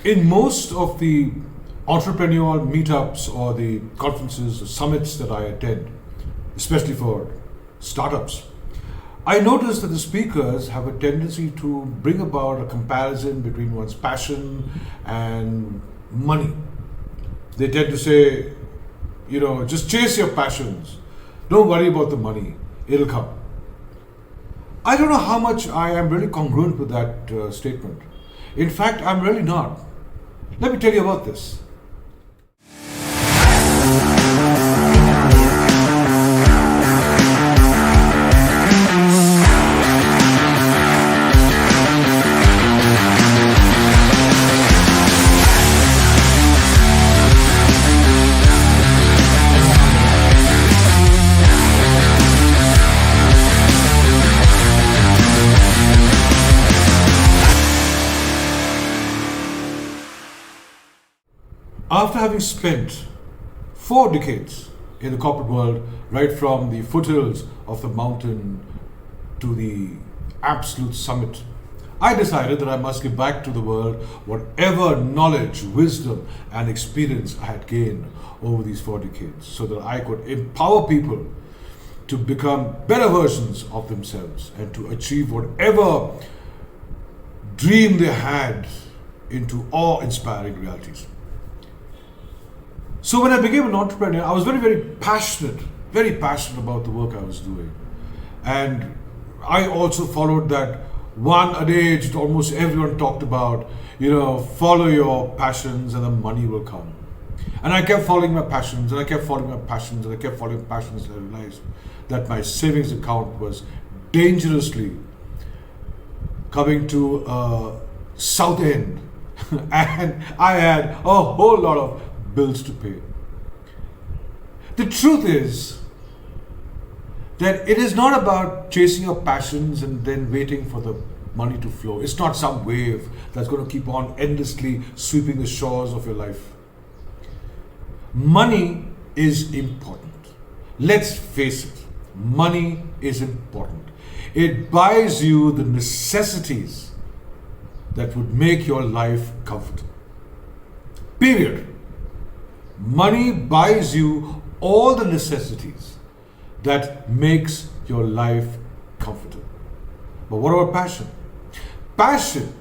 In most of the entrepreneurial meetups or the conferences or summits that I attend, especially for startups, I notice that the speakers have a tendency to bring about a comparison between one's passion and money. They tend to say, just chase your passions. Don't worry about the money. It'll come. I don't know how much I am really congruent with that statement. In fact, I'm really not. Let me tell you about this. After having spent 4 decades in the corporate world, right from the foothills of the mountain to the absolute summit, I decided that I must give back to the world whatever knowledge, wisdom, and experience I had gained over these 4 decades so that I could empower people to become better versions of themselves and to achieve whatever dream they had into awe-inspiring realities. So when I became an entrepreneur, I was very, very passionate about the work I was doing. And I also followed that one adage that almost everyone talked about, follow your passions and the money will come. And I kept following my passions and I kept following my passions and I kept following passions, and I realized that my savings account was dangerously coming to a south end. And I had a whole lot of bills to pay. The truth is that it is not about chasing your passions and then waiting for the money to flow. It's not some wave that's going to keep on endlessly sweeping the shores of your life. Money is important. Let's face it, money is important. It buys you the necessities that would make your life comfortable. Period. Money buys you all the necessities that makes your life comfortable. But what about passion? Passion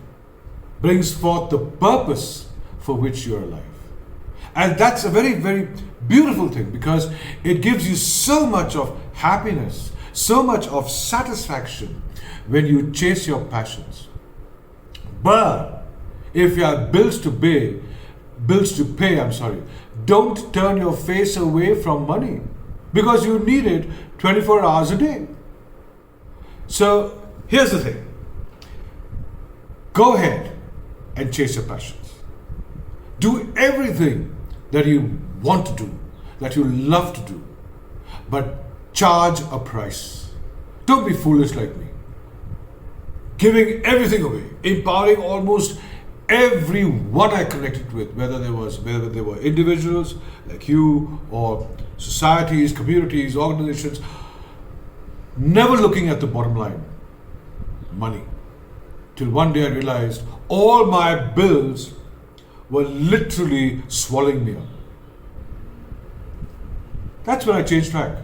brings forth the purpose for which you are alive. And that's a very, very beautiful thing because it gives you so much of happiness, so much of satisfaction when you chase your passions. But if you have bills to pay, don't turn your face away from money because you need it 24 hours a day. So here's the thing. Go ahead and chase your passions. Do everything that you want to do, that you love to do, but charge a price. Don't be foolish like me. Giving everything away, empowering almost everyone I connected with, whether they were individuals like you or societies, communities, organizations, never looking at the bottom line, money. Till one day I realized all my bills were literally swallowing me up. That's when I changed track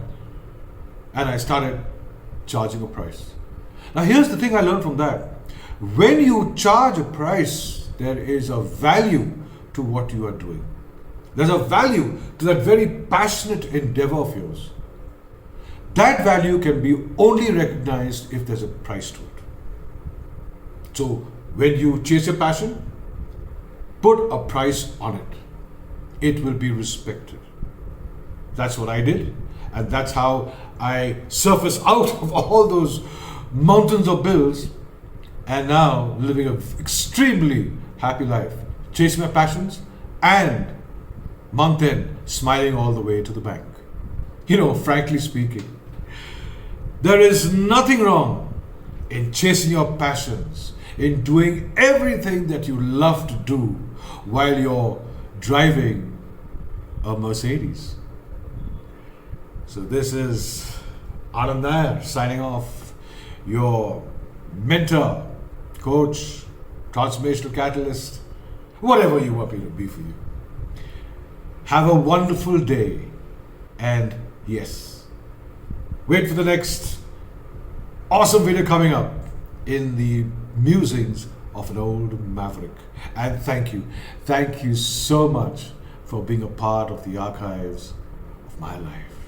and I started charging a price. Now here's the thing I learned from that. When you charge a price, there is a value to what you are doing. There's a value to that very passionate endeavor of yours. That value can be only recognized if there's a price to it. So when you chase your passion, put a price on it. It will be respected. That's what I did. And that's how I surface out of all those mountains of bills and now living an extremely happy life, chasing my passions and month end smiling all the way to the bank. Frankly speaking, there is nothing wrong in chasing your passions, in doing everything that you love to do while you're driving a Mercedes. So this is Anand Nair signing off, your mentor, coach, transformational catalyst. whatever you want me to be for you. Have a wonderful day. And yes, wait for the next awesome video coming up in the musings of an old maverick. And thank you so much for being a part of the archives of my life.